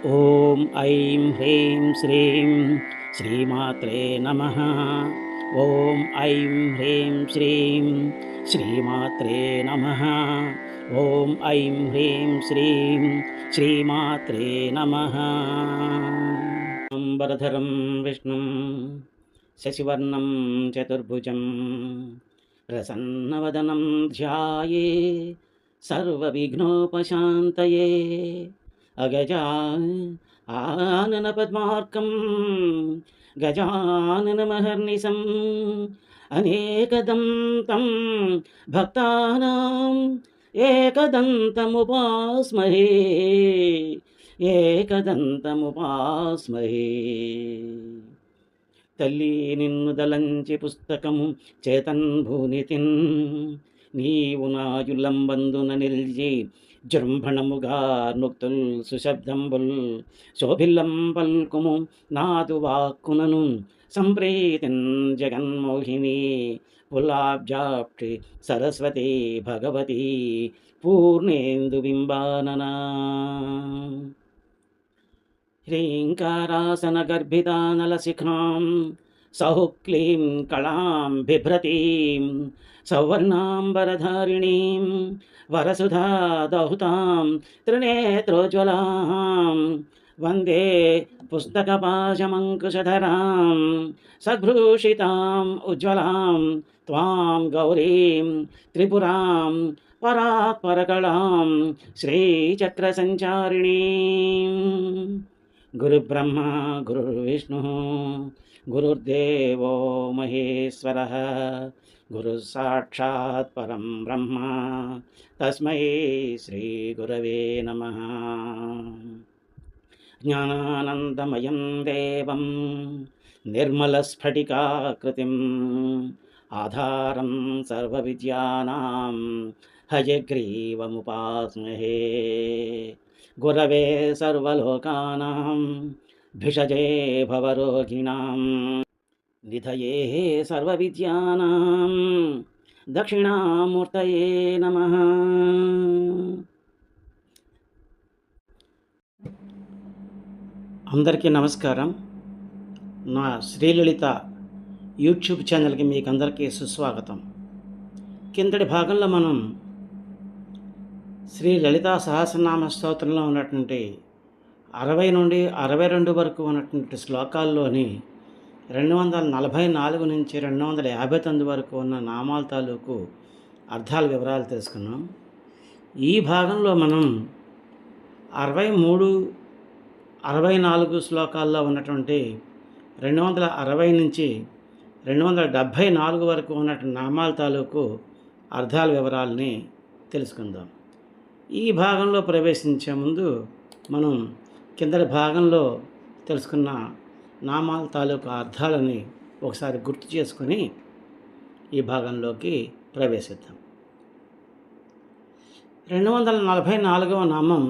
ఓం ఐం హ్రీం శ్రీం శ్రీమాత్రే నమః. ఓం ఐం హ్రీం శ్రీం శ్రీమాత్రే నమః. ఓం ఐం హ్రీం శ్రీం శ్రీమాత్రే నమః. అంబరధరం విష్ణుం శశివర్ణం చతుర్భుజం ప్రసన్నవదనం ధ్యాయే సర్వవిఘ్నోపశాంతయే. అగజా ఆనన పద్మార్కం గజాననమహర్నిశం అనేకదంతం భక్తానాం ఏకదంతముపాస్మహే ఏకదంతముపాస్మహే. తల్లి నిన్ను దలంచి పుస్తకము చేతన్ భూనితిన్ నీవు నాయులంబందున నిల్చి జృంభణముగా నుక్తుల్ సుశబ్దంబుల్ శోభిల్లం పల్కుము నాదు వాక్కునను సంప్రీతిన్ జగన్మోహిని పుల్లాబ్జాప్టి సరస్వతి భగవతి పూర్ణేందు బింబాననా. హ్రీంకారాసన గర్భితానలశిఖాం సౌక్లీం కళాం బిభ్రతీం సౌవర్ణాంబరధారిణీం వరసుధా దహుతాం త్రినేత్రోజ్వలాం వందే పుస్తకపాశమంకుశధరాం సద్భూషితాం ఉజ్వలాం త్వాం గౌరీం త్రిపురాం పరాత్పరకళాం శ్రీచక్రసంచారిణీం. గురుబ్రహ్మ గురుర్విష్ణు గురుర్దేవో మహేశ్వరః గురుసాక్షాత్ పరం బ్రహ్మ తస్మై శ్రీ గురవే నమః. జ్ఞానానందమయం దేవం నిర్మలస్ఫటికాకృతిం ఆధారం సర్వవిద్యానాం హయగ్రీవముపాస్మహే. గురవే సర్వలోకానాం భిషజే భవరోగిణాం నిధయే సర్వవిద్యానాం దక్షిణామూర్తయే నమః. అందరికీ నమస్కారం. నా శ్రీలలిత యూట్యూబ్ ఛానల్కి మీకు అందరికీ సుస్వాగతం. కిందటి భాగంలో మనం శ్రీ లలితా సహస్రనామ స్తోత్రంలో ఉన్నటువంటి 60 నుండి 62 వరకు ఉన్నటువంటి శ్లోకాల్లోని 244 నుంచి 259 వరకు ఉన్న నామాల తాలూకు అర్థాల వివరాలు తెలుసుకున్నాం. ఈ భాగంలో మనం 63, 64 శ్లోకాల్లో ఉన్నటువంటి 260 నుంచి 274 వరకు ఉన్నటువంటి నామాల తాలూకు అర్థాల వివరాలని తెలుసుకుందాం. ఈ భాగంలో ప్రవేశించే ముందు మనం కిందటి భాగంలో తెలుసుకున్న నామాల తాలూకు అర్థాలని ఒకసారి గుర్తు చేసుకొని ఈ భాగంలోకి ప్రవేశిద్దాం. 244వ నామం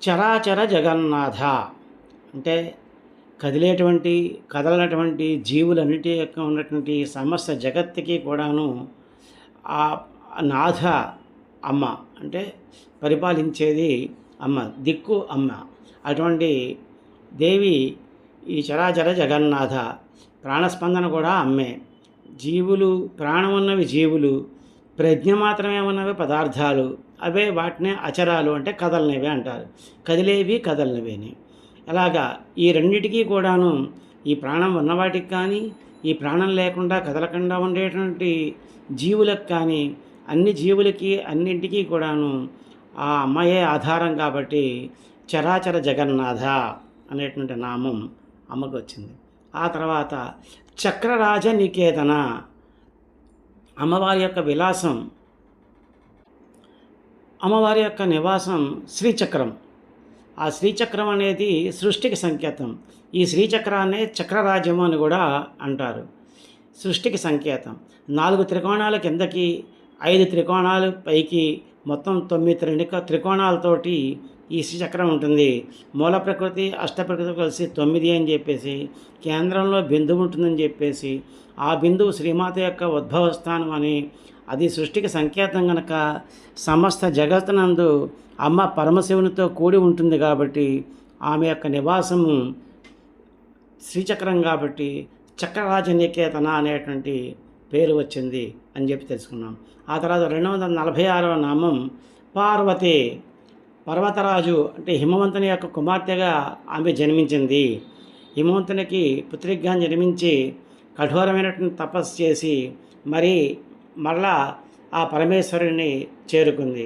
చరాచర జగన్నాథ. అంటే కదలనటువంటి జీవులన్నిటి యొక్క ఉన్నటువంటి సమస్త జగత్తుకి కూడాను ఆ నాథ అమ్మ, అంటే పరిపాలించేది అమ్మ, దిక్కు అమ్మ. అటువంటి దేవి ఈ చరాచర జగన్నాథ. ప్రాణస్పందన కూడా అమ్మే. జీవులు, ప్రాణం ఉన్నవి జీవులు, ప్రజ్ఞ మాత్రమే ఉన్నవి పదార్థాలు. అవే వాటినే అచరాలు, అంటే కదలనివి అంటారు. కదిలేవి కదలనివేని. అలాగా ఈ రెండిటికీ కూడాను, ఈ ప్రాణం ఉన్నవాటికి కానీ, ఈ ప్రాణం లేకుండా కదలకుండా ఉండేటువంటి జీవులకు కానీ, అన్ని జీవులకి అన్నింటికీ కూడాను ఆ అమ్మయే ఆధారం. కాబట్టి చరాచర జగన్నాథ అనేటువంటి నామం అమ్మకు వచ్చింది. ఆ తర్వాత చక్రరాజ నికేతన, అమ్మవారి యొక్క విలాసం, అమ్మవారి యొక్క నివాసం శ్రీచక్రం. ఆ శ్రీచక్రం అనేది సృష్టికి సంకేతం. ఈ శ్రీచక్రాన్నే చక్రరాజ్యము అని కూడా అంటారు. సృష్టికి సంకేతం. 4 త్రికోణాల కిందకి, 5 త్రికోణాలు పైకి, మొత్తం 9 త్రికోణాలతోటి ఈ శ్రీచక్రం ఉంటుంది. మూల ప్రకృతి అష్టప్రకృతి కలిసి 9 అని చెప్పేసి, కేంద్రంలో బిందువు ఉంటుందని చెప్పేసి, ఆ బిందువు శ్రీమాత యొక్క ఉద్భవ స్థానం అని, అది సృష్టికి సంకేతం కనుక సమస్త జగత్తునందు అమ్మ పరమశివునితో కూడి ఉంటుంది. కాబట్టి ఆమె యొక్క నివాసము శ్రీచక్రం కాబట్టి చక్రరాజనికేతన అనేటువంటి పేరు వచ్చింది అని చెప్పి తెలుసుకున్నాం. ఆ తర్వాత 246వ నామం పార్వతి. పర్వతరాజు అంటే హిమవంతుని యొక్క కుమార్తెగా ఆమె జన్మించింది. హిమవంతునికి పుత్రికగా జన్మించి కఠోరమైనటువంటి తపస్సు చేసి మరలా ఆ పరమేశ్వరుని చేరుకుంది.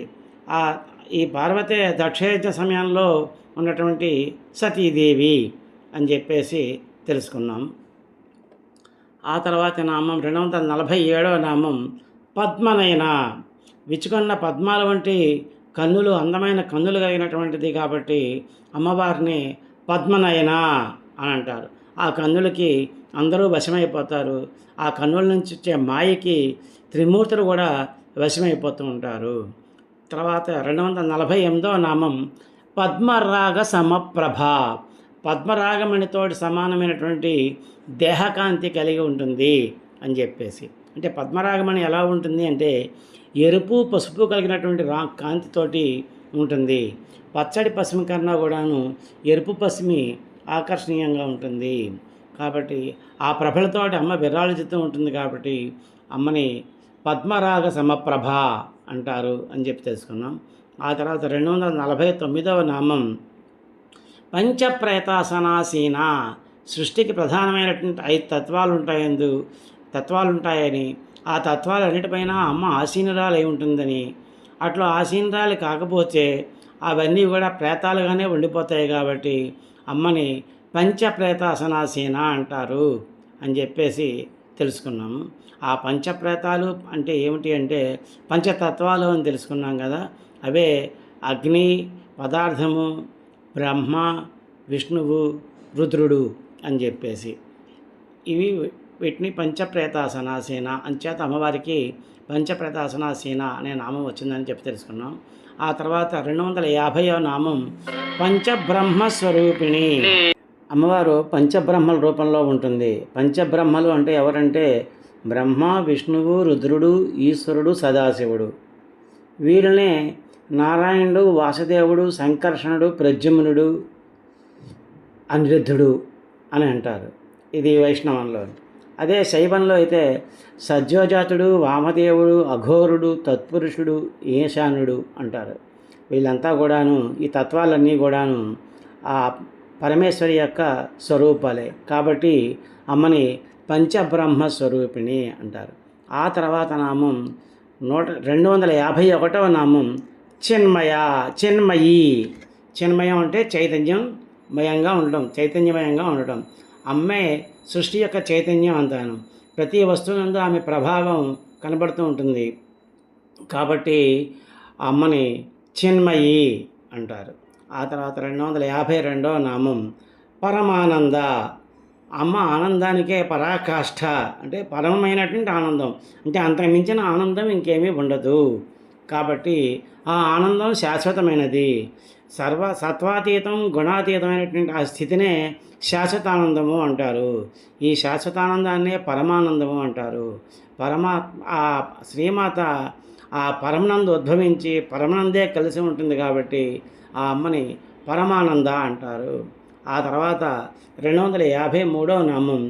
ఈ పార్వతి దక్షయజ్ఞ సమయంలో ఉన్నటువంటి సతీదేవి అని చెప్పేసి తెలుసుకున్నాం. ఆ తర్వాత నామం 247వ నామం పద్మనయన. విచ్చుకున్న పద్మాల వంటి కన్నులు, అందమైన కన్నులు కలిగినటువంటిది కాబట్టి అమ్మవారిని పద్మనయన అని అంటారు. ఆ కన్నులకి అందరూ వశమైపోతారు. ఆ కన్నుల నుంచి వచ్చే మాయకి త్రిమూర్తులు కూడా వశమైపోతూ ఉంటారు. తర్వాత 248వ నామం పద్మరాగ సమప్రభ. పద్మరాగమణితోటి సమానమైనటువంటి దేహకాంతి కలిగి ఉంటుంది అని చెప్పేసి. అంటే పద్మరాగమణి ఎలా ఉంటుంది అంటే ఎరుపు పసుపు కలిగినటువంటి కాంతితోటి ఉంటుంది. పచ్చడి పసుపు కన్నా కూడాను ఎరుపు పసిమి ఆకర్షణీయంగా ఉంటుంది. కాబట్టి ఆ ప్రభలతోటి అమ్మ విరాళిస్తూ ఉంటుంది కాబట్టి అమ్మని పద్మరాగ సమప్రభ అంటారు అని చెప్పి తెలుసుకున్నాం. ఆ తర్వాత 249వ నామం పంచప్రేతాసనాసీన. సృష్టికి ప్రధానమైనటువంటి 5 తత్వాలు ఉంటాయని, ఆ తత్వాలన్నిటిపైన అమ్మ ఆసీనురాలు అయి ఉంటుందని, అట్లా ఆసీనురాలు కాకపోతే అవన్నీ కూడా ప్రేతాలుగానే ఉండిపోతాయి కాబట్టి అమ్మని పంచప్రేతాసనాసీన అంటారు అని చెప్పేసి తెలుసుకున్నాము. ఆ పంచప్రేతాలు అంటే ఏమిటి అంటే పంచతత్వాలు అని తెలుసుకున్నాం కదా. అవే అగ్ని, పదార్థము, బ్రహ్మ, విష్ణువు, రుద్రుడు అని చెప్పేసి వీటిని పంచప్రేతాసనాసీన అంచేత అమ్మవారికి పంచప్రేతాసనాసీన అనే నామం వచ్చిందని చెప్పి తెలుసుకున్నాం. ఆ తర్వాత 250వ నామం పంచబ్రహ్మస్వరూపిణి. అమ్మవారు పంచబ్రహ్మల రూపంలో ఉంటుంది. పంచబ్రహ్మలు అంటే ఎవరంటే బ్రహ్మ, విష్ణువు, రుద్రుడు, ఈశ్వరుడు, సదాశివుడు. వీరినే నారాయణుడు, వాసుదేవుడు, సంకర్షణుడు, ప్రద్యుమ్నుడు, అనిరుద్ధుడు అని అంటారు. ఇది వైష్ణవంలో. అదే శైవంలో అయితే సజ్జోజాతుడు, వామదేవుడు, అఘోరుడు, తత్పురుషుడు, ఈశానుడు అంటారు. వీళ్ళంతా కూడాను ఈ తత్వాలన్నీ కూడాను ఆ పరమేశ్వరి యొక్క స్వరూపాలే కాబట్టి అమ్మని పంచబ్రహ్మ స్వరూపిణి అంటారు. ఆ తర్వాత నామం 251వ నామం చిన్మయి. చిన్మయం అంటే చైతన్యమయంగా ఉండటం. అమ్మే సృష్టి యొక్క చైతన్యం అంతాను. ప్రతి వస్తువునందు ఆమె ప్రభావం కనబడుతూ ఉంటుంది కాబట్టి అమ్మని చిన్మయి అంటారు. ఆ తర్వాత 252వ నామం పరమానంద. అమ్మ ఆనందానికే పరాకాష్ఠ అంటే పరమమైనటువంటి ఆనందం. అంటే అంతకు మించిన ఆనందం ఇంకేమీ ఉండదు కాబట్టి ఆ ఆనందం శాశ్వతమైనది. సత్వాతీతం, గుణాతీతమైనటువంటి ఆ స్థితినే శాశ్వతానందము అంటారు. ఈ శాశ్వతానందాన్నే పరమానందము అంటారు. ఆ శ్రీమాత ఆ పరమనందు ఉద్భవించి పరమనందే కలిసి ఉంటుంది కాబట్టి ఆ అమ్మని పరమానంద అంటారు. ఆ తర్వాత 253వ నామం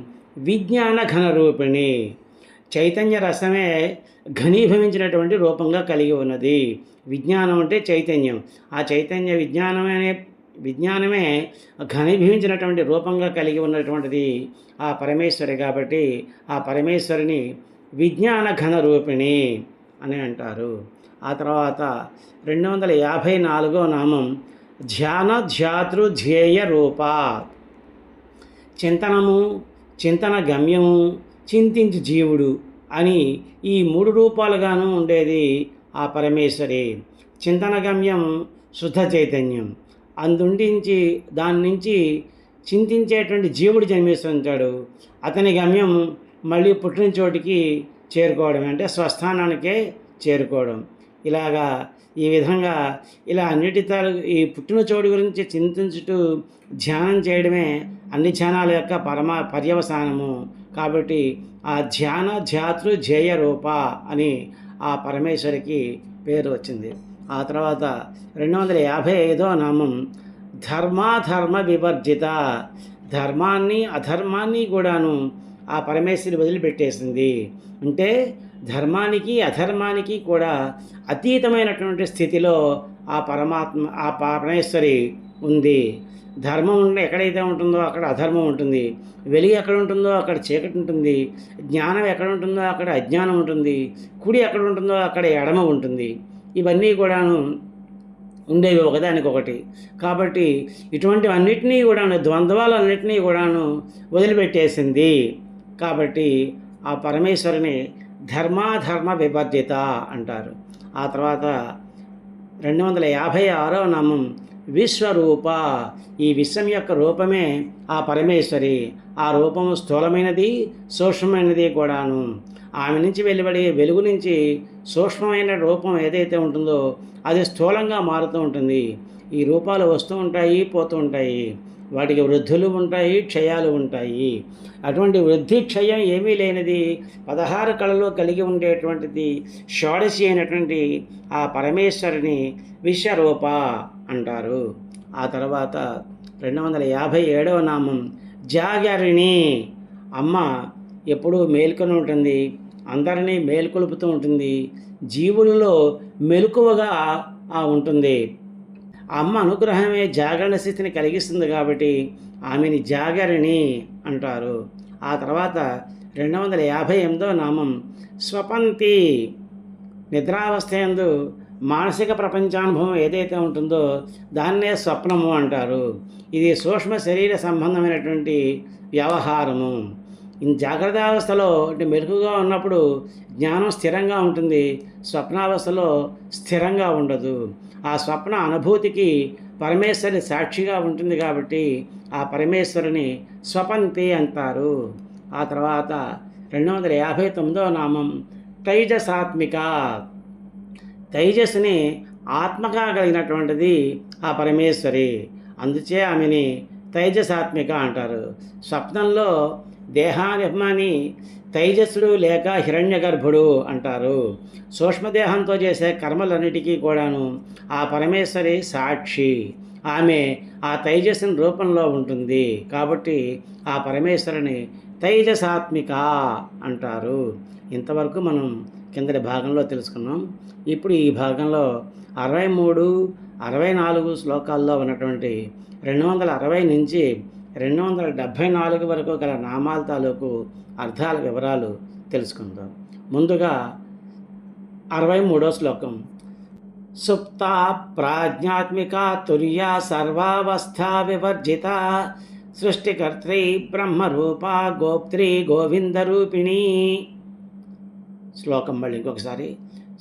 విజ్ఞాన ఘనరూపిణి. చైతన్య రసమే ఘనీభవించినటువంటి రూపంగా కలిగి ఉన్నది. విజ్ఞానం అంటే చైతన్యం. ఆ చైతన్య విజ్ఞానమే ఘనీభవించినటువంటి రూపంగా కలిగి ఉన్నటువంటిది ఆ పరమేశ్వరి కాబట్టి ఆ పరమేశ్వరిని విజ్ఞాన ఘనరూపిణి అని అంటారు. ఆ తర్వాత 254వ నామం ధ్యాతృ రూప. చింతన గమ్యము, చింతించు జీవుడు అని ఈ 3 రూపాలుగాను ఉండేది ఆ పరమేశ్వరి. చింతన గమ్యం శుద్ధ చైతన్యం, దాని నుంచి చింతించేటువంటి జీవుడు జన్మిస్తుంటాడు. అతని గమ్యం మళ్ళీ పుట్టిన చోటికి చేరుకోవడం అంటే స్వస్థానానికే చేరుకోవడం. ఈ విధంగా అన్నిటితో ఈ పుట్టిన చోటు గురించి చింతించుటూ ధ్యానం చేయడమే అన్ని ధ్యానాల యొక్క పర్యవసానము కాబట్టి ఆ ధ్యాతృ రూప అని ఆ పరమేశ్వరికి పేరు వచ్చింది. ఆ తర్వాత 255వ నామం ధర్మాధర్మ వివర్జిత, ధర్మాన్ని అధర్మాన్ని కూడాను ఆ పరమేశ్వరి వదిలిపెట్టేసింది. అంటే ధర్మానికి అధర్మానికి కూడా అతీతమైనటువంటి స్థితిలో ఆ పరమాత్మ ఆ పరమేశ్వరి ఉంది. ధర్మం ఎక్కడైతే ఉంటుందో అక్కడ అధర్మం ఉంటుంది, వెలుగు ఎక్కడ ఉంటుందో అక్కడ చీకటి ఉంటుంది, జ్ఞానం ఎక్కడ ఉంటుందో అక్కడ అజ్ఞానం ఉంటుంది, కుడి ఎక్కడ ఉంటుందో అక్కడ ఎడమ ఉంటుంది. ఇవన్నీ కూడాను ఉండేవి ఒకదానికొకటి. కాబట్టి ఇటువంటివన్నిటినీ కూడాను, ద్వంద్వాలన్నిటినీ కూడాను వదిలిపెట్టేసింది. కాబట్టి ఆ పరమేశ్వరిని ధర్మాధర్మ విభర్జిత అంటారు. ఆ తర్వాత 256వ నామం విశ్వరూప. ఈ విశ్వం యొక్క రూపమే ఆ పరమేశ్వరి. ఆ రూపము స్థూలమైనది, సూక్ష్మమైనది కూడాను. ఆమె నుంచి వెలువడే వెలుగు నుంచి సూక్ష్మమైన రూపం ఏదైతే ఉంటుందో అది స్థూలంగా మారుతూ ఉంటుంది. ఈ రూపాలు వస్తూ ఉంటాయి, పోతూ ఉంటాయి. వాటికి వృద్ధులు ఉంటాయి, క్షయాలు ఉంటాయి. అటువంటి వృద్ధి క్షయం ఏమీ లేనిది 16 కళలు కలిగి ఉండేటువంటిది షోడశి అయినటువంటి ఆ పరమేశ్వరిని విశ్వరూప అంటారు. ఆ తర్వాత 257వ నామం జాగరిణి. అమ్మ ఎప్పుడూ మేల్కొని ఉంటుంది, అందరినీ మేల్కొలుపుతూ ఉంటుంది, జీవులలో మెలకువగా ఉంటుంది. అమ్మ అనుగ్రహమే జాగరణ స్థితిని కలిగిస్తుంది కాబట్టి ఆమెని జాగరిణి అంటారు. ఆ తర్వాత 258వ నామం స్వపంతి. నిద్రావస్థ యందు మానసిక ప్రపంచానుభవం ఏదైతే ఉంటుందో దాన్నే స్వప్నము అంటారు. ఇది సూక్ష్మ శరీర సంబంధమైనటువంటి వ్యవహారము. జాగ్రత్తావస్థలో అంటే మెలకుగా ఉన్నప్పుడు జ్ఞానం స్థిరంగా ఉంటుంది, స్వప్నావస్థలో స్థిరంగా ఉండదు. ఆ స్వప్న అనుభూతికి పరమేశ్వరి సాక్షిగా ఉంటుంది కాబట్టి ఆ పరమేశ్వరిని స్వపంతి అంటారు. ఆ తర్వాత 259వ నామం తైజసాత్మిక. తైజస్సుని ఆత్మగా కలిగినటువంటిది ఆ పరమేశ్వరి. అందుచే ఆమెని తైజసాత్మిక అంటారు. స్వప్నంలో దేహాభిమాని తైజస్సుడు లేక హిరణ్య గర్భుడు అంటారు. సూక్ష్మదేహంతో చేసే కర్మలన్నిటికీ కూడాను ఆ పరమేశ్వరి సాక్షి. ఆమె ఆ తైజస్సుని రూపంలో ఉంటుంది కాబట్టి ఆ పరమేశ్వరిని తైజసాత్మిక అంటారు. ఇంతవరకు మనం కిందటి భాగంలో తెలుసుకున్నాం. ఇప్పుడు ఈ భాగంలో 63, 64 శ్లోకాల్లో ఉన్నటువంటి 260 నుంచి 274 వరకు గల నామాల తాలూకు అర్థాల వివరాలు తెలుసుకుందాం. ముందుగా 63వ శ్లోకం. సుప్త ప్రాజ్ఞాత్మిక తుర్యా సర్వావస్థా వివర్జిత సృష్టికర్త్రి బ్రహ్మరూప గోప్త్రి గోవిందరూపిణి. శ్లోకం మళ్ళీ ఇంకొకసారి.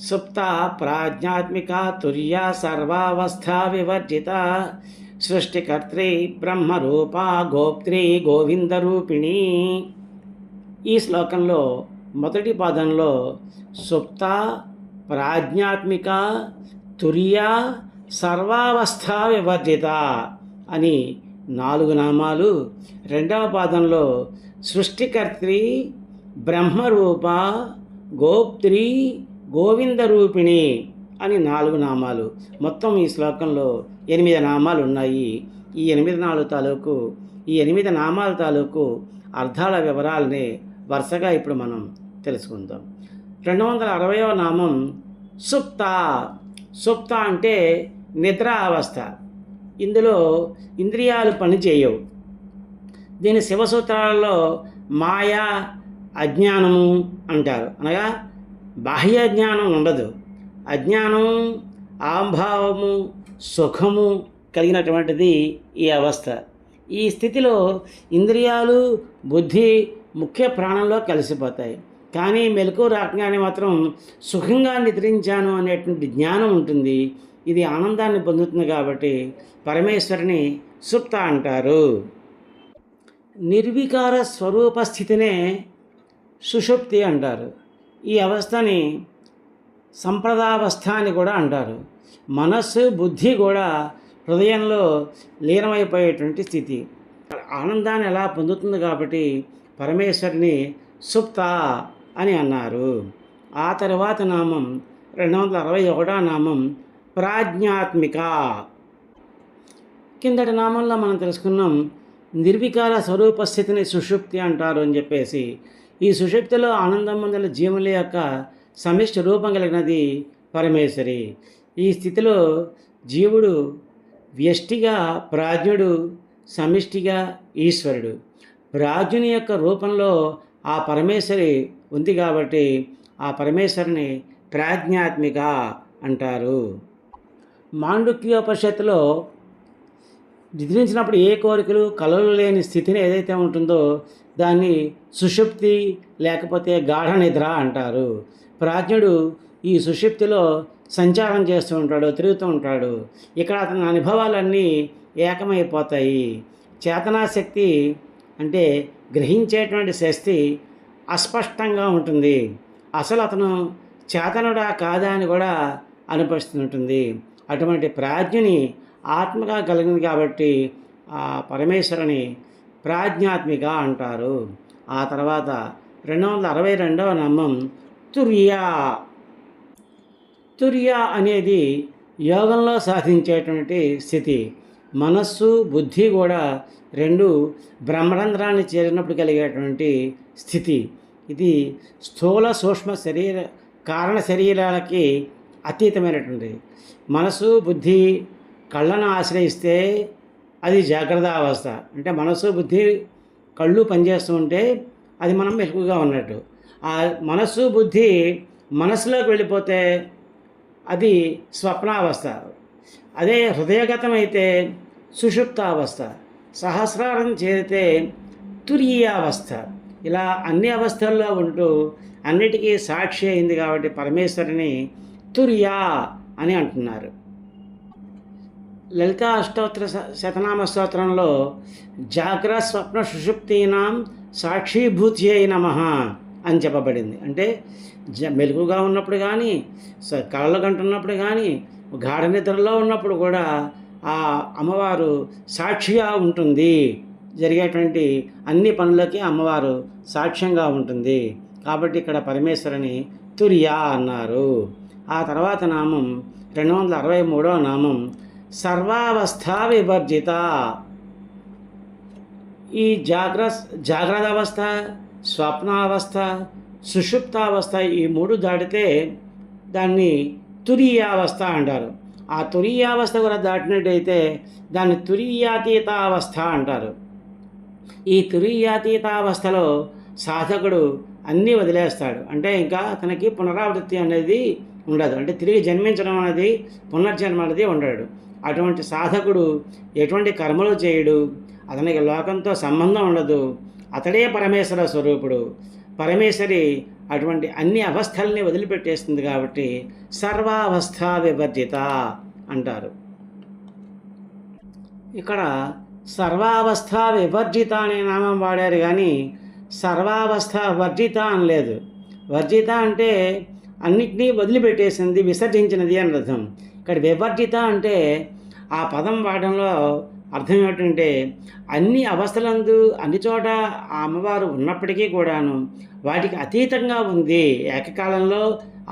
సుప్త ప్రాజ్ఞాత్మిక తుర్యా సర్వావస్థా వివర్జిత సృష్టికర్త్రి బ్రహ్మరూప గోప్త్రి గోవిందరూపిణి. ఈ శ్లోకంలో మొదటి పాదంలో సుప్త ప్రాజ్ఞాత్మిక తుర్య సర్వావస్థా వివర్జిత అని 4 నామాలు, రెండవ పాదంలో సృష్టికర్త్రి బ్రహ్మరూప గోప్త్రి గోవిందరూపిణి అని 4 నామాలు. మొత్తం ఈ శ్లోకంలో 8 నామాలు ఉన్నాయి. ఈ 8 నామాల తాలూకు అర్థాల వివరాలని వరుసగా ఇప్పుడు మనం తెలుసుకుందాం. 260వ నామం సుప్త. సుప్త అంటే నిద్ర అవస్థ. ఇందులో ఇంద్రియాలు పనిచేయవు. దీని శివసూత్రాలలో మాయా అజ్ఞానము అంటారు. అనగా బాహ్య జ్ఞానం ఉండదు. అజ్ఞానం, ఆంభావము, సుఖము కలిగినటువంటిది ఈ అవస్థ. ఈ స్థితిలో ఇంద్రియాలు, బుద్ధి ముఖ్య ప్రాణంలో కలిసిపోతాయి. కానీ మెలకు రాగానే మాత్రం సుఖంగా నిద్రించాను అనేటువంటి జ్ఞానం ఉంటుంది. ఇది ఆనందాన్ని పొందుతుంది కాబట్టి పరమేశ్వరిని సుప్త అంటారు. నిర్వికార స్వరూప స్థితినే సుషుప్తి అంటారు. ఈ అవస్థని సంప్రదావస్థ అని కూడా అంటారు. మనస్సు, బుద్ధి కూడా హృదయంలో లీనమైపోయేటువంటి స్థితి. ఆనందాన్ని ఎలా పొందుతుంది కాబట్టి పరమేశ్వరిని సుప్త అని అన్నారు. ఆ తర్వాత నామం 261వ నామం ప్రాజ్ఞాత్మిక. కిందటి నామంలో మనం తెలుసుకున్నాం నిర్వికార స్వరూప స్థితిని సుషుప్తి అంటారు అని చెప్పేసి. ఈ సుషుప్తిలో ఆనందం పొందిన జీవుల యొక్క సమిష్టి రూపం కలిగినది పరమేశ్వరి. ఈ స్థితిలో జీవుడు వ్యష్టిగా ప్రాజ్ఞుడు, సమిష్టిగా ఈశ్వరుడు. ప్రాజ్ఞుని యొక్క రూపంలో ఆ పరమేశ్వరి ఉంది కాబట్టి ఆ పరమేశ్వరిని ప్రాజ్ఞాత్మిక అంటారు. మాండుక్యోపనిషత్తులో నిద్రించినప్పుడు ఏ కోరికలు కలలు లేని స్థితిని ఏదైతే ఉంటుందో దాన్ని సుషుప్తి లేకపోతే గాఢ నిద్ర అంటారు. ప్రాజ్ఞుడు ఈ సుషుప్తిలో సంచారం చేస్తూ ఉంటాడు, తిరుగుతూ ఉంటాడు. ఇక్కడ అతని అనుభవాలన్నీ ఏకమైపోతాయి. చేతనాశక్తి అంటే గ్రహించేటువంటి శక్తి అస్పష్టంగా ఉంటుంది. అసలు అతను చేతనుడా కాదా అని కూడా అనిపిస్తుంటుంది. అటువంటి ప్రాజ్ఞని ఆత్మగా కలిగింది కాబట్టి ఆ పరమేశ్వరుని ప్రాజ్ఞాత్మిక అంటారు. ఆ తర్వాత 262వ నామం తుర్య. తుర్య అనేది యోగంలో సాధించేటువంటి స్థితి. మనస్సు బుద్ధి కూడా రెండు బ్రహ్మరంధ్రాన్ని చేరినప్పుడు కలిగేటువంటి స్థితి. ఇది స్థూల సూక్ష్మ కారణ శరీరాలకి అతీతమైనటువంటి. మనసు బుద్ధి కళ్ళను ఆశ్రయిస్తే అది జాగ్రత్త అవస్థ. అంటే మనసు బుద్ధి కళ్ళు పనిచేస్తూ ఉంటే అది మనం మెలకుగా ఉన్నట్టు. ఆ మనస్సు బుద్ధి మనసులోకి వెళ్ళిపోతే అది స్వప్నావస్థ. అదే హృదయగతమైతే సుషుప్తావస్థ. సహస్రారం చేరితే తురీయావస్థ. ఇలా అన్ని అవస్థల్లో ఉంటూ అన్నిటికీ సాక్షి అయింది కాబట్టి పరమేశ్వరిని తుర్యా అని అంటున్నారు. లలితా అష్టోత్తర శతనామ స్తోత్రంలో జాగ్రత్త స్వప్న సుషుప్తీనాం సాక్షీభూత్యై నమః అని చెప్పబడింది. అంటే మెలకుగా ఉన్నప్పుడు కానీ, కళలు కంటున్నప్పుడు కానీ, గాఢ నిద్రలో ఉన్నప్పుడు కూడా ఆ అమ్మవారు సాక్షిగా ఉంటుంది. జరిగేటువంటి అన్ని పనులకి అమ్మవారు సాక్ష్యంగా ఉంటుంది. కాబట్టి ఇక్కడ పరమేశ్వరుని తుర్యా అన్నారు. ఆ తర్వాత నామం 263వ నామం సర్వావస్థా వివర్జిత. ఈ జాగ్రత్త అవస్థ, స్వప్నావస్థ, సుషుప్తావస్థ ఈ మూడు దాటితే దాన్ని తురీయావస్థ అంటారు. ఆ తురీయావస్థ కూడా దాటినట్టయితే దాన్ని తురీయాతీతావస్థ అంటారు. ఈ తురీయాతీతావస్థలో సాధకుడు అన్నీ వదిలేస్తాడు. అంటే ఇంకా అతనికి పునరావృత్తి అనేది ఉండదు. అంటే తిరిగి జన్మించడం అనేది, పునర్జన్మ అనేది ఉండడు. అటువంటి సాధకుడు ఎటువంటి కర్మలు చేయడు, అతనికి లోకంతో సంబంధం ఉండదు. అతడే పరమేశ్వర స్వరూపుడు. పరమేశ్వరి అటువంటి అన్ని అవస్థల్ని వదిలిపెట్టేస్తుంది కాబట్టి సర్వావస్థా వివర్జిత అంటారు. ఇక్కడ సర్వావస్థా వివర్జిత అనే నామం వాడారు కానీ సర్వావస్థ వర్జిత అనలేదు. వర్జిత అంటే అన్నిటినీ వదిలిపెట్టేసింది, విసర్జించినది అని అర్థం. ఇక్కడ వివర్జిత అంటే ఆ పదం వాడడంలో అర్థం ఏమిటంటే అన్ని అవస్థలందు అన్ని చోట ఆ అమ్మవారు ఉన్నప్పటికీ కూడాను వాటికి అతీతంగా ఉంది. ఏకకాలంలో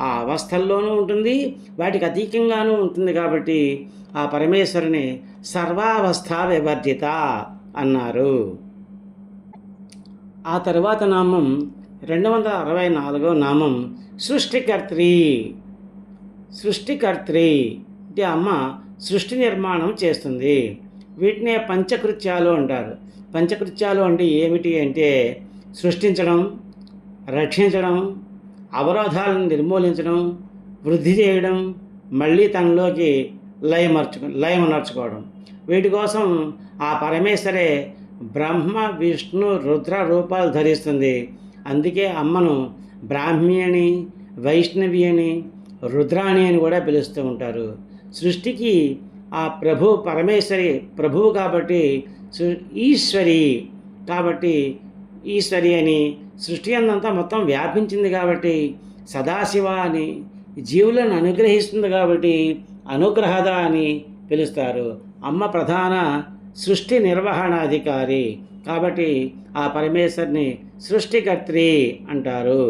ఆ అవస్థల్లోనూ ఉంటుంది, వాటికి అతీతంగానూ ఉంటుంది. కాబట్టి ఆ పరమేశ్వరుని సర్వావస్థా వివర్జిత అన్నారు. ఆ తర్వాత నామం 264వ నామం సృష్టికర్త్రి. సృష్టికర్త్రి అంటే అమ్మ సృష్టి నిర్మాణం చేస్తుంది. వీటినే పంచకృత్యాలు అంటారు. పంచకృత్యాలు అంటే ఏమిటి అంటే సృష్టించడం, రక్షించడం, అవరోధాలను నిర్మూలించడం, వృద్ధి చేయడం, మళ్ళీ తనలోకి లయమనర్చుకోవడం. వీటి కోసం ఆ పరమేశ్వరే బ్రహ్మ విష్ణు రుద్ర రూపాలు ధరిస్తుంది. అందుకే అమ్మను బ్రాహ్మి అని, వైష్ణవి అని, రుద్రాణి అని కూడా పిలుస్తూ ఉంటారు. సృష్టికి ఆ పరమేశ్వరి ప్రభువు కాబట్టి ఈశ్వరి, కాబట్టి ఈశ్వరి అని సృష్టి అంతా మొత్తం వ్యాపించింది కాబట్టి సదాశివ అని, జీవులను అనుగ్రహిస్తుంది కాబట్టి అనుగ్రహద అని పిలుస్తారు. అమ్మ ప్రధాన సృష్టి నిర్వహణాధికారి కాబట్టి ఆ పరమేశ్వరిని సృష్టికర్త్రి అంటారు.